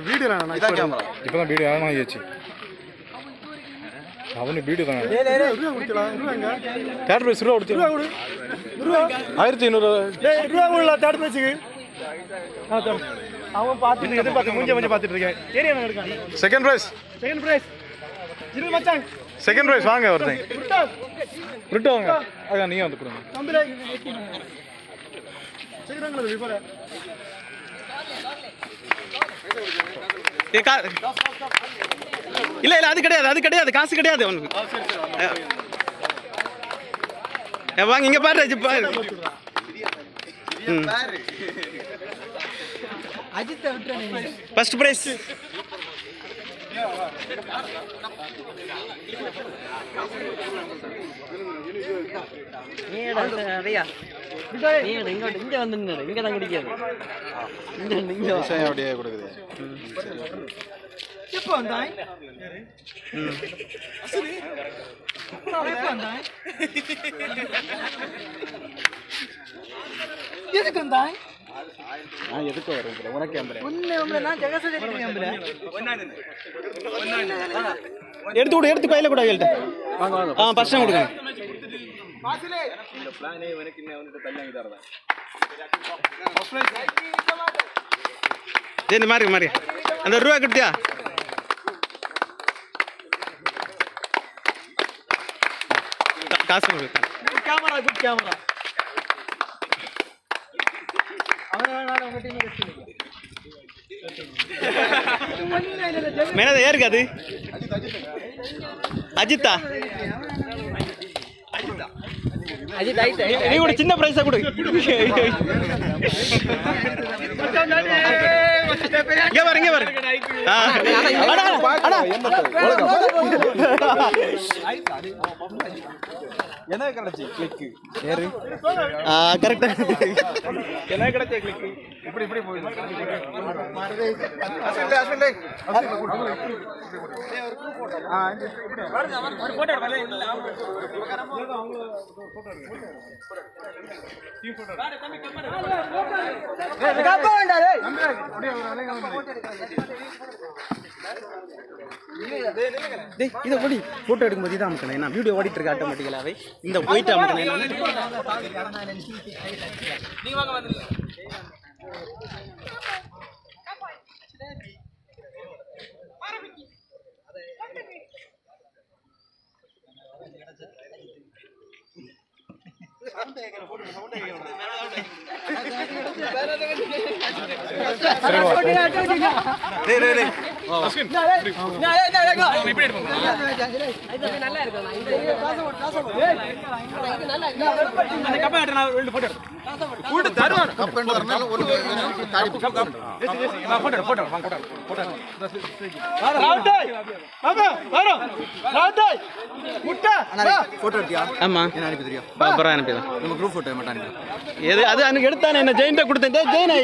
video இப்பதான் video ஆச்சு அவனு வீடியோ தான் தேர்ட் பிரைஸ் ரூபா கொடுத்து 1500 ரூபா தேர்ட் பிரைஸுக்கு அவன் பார்த்துட்டு எதிர்பார்த்து கொஞ்சம் பார்த்துட்டு இருக்கேன் ஏரியா இருக்கான் செகண்ட் பிரைஸ் இரு மச்சான் செகண்ட் பிரைஸ் வாங்க ஒருத்தன் விட்டு வாங்க அதான் நீங்க வந்து கொடுங்க சீக்கிரங்களா விபர இல்ல அது கிடையாது காசு கிடையாது அவனுக்கு வாங்க இங்க பாரு ஃபர்ஸ்ட் பிரைஸ் இங்க வந்து இங்க தான் கிடைக்காது அப்படியே கொடுக்குது எப்போ வந்தாய் எதுக்கு வந்தாய் எதுக்கு வரும் உனக்கு நான் ஜெகசதி எடுத்து கையில கூட கேள்ட்ட ஃபர்ஸ்ட் கொடுங்க இந்த மாதிரி அந்த ரூபா கொடுத்தியா காசு கேமரா குட் கேமரா மேனது யாருக்கு அது அஜித்தா நீ கூட சின்ன பிரைஸா கொடு இங்க பாரு என்ன கிடைச்சி கிளிக் கரெக்டா என்ன கிடைச்ச கிளிக் இப்படி போயிடும் இதை ஓடி போட்டோ எடுக்கும்போது இதான் அமுக்கணும் ஏன்னா வீடியோ ஓடிட்டு இருக்கு ஆட்டோமேட்டிக்கலாவே இந்த போயிட்டு அமுக்கணும் ஆமா அப்புறம் அனுப்பிதான் நம்ம குரூப் போட்டோ மட்டும் எது அது அன்னைக்கு எடுத்தானே என்ன ஜெயின்ட்ட கொடுத்தேன் ஜெயின்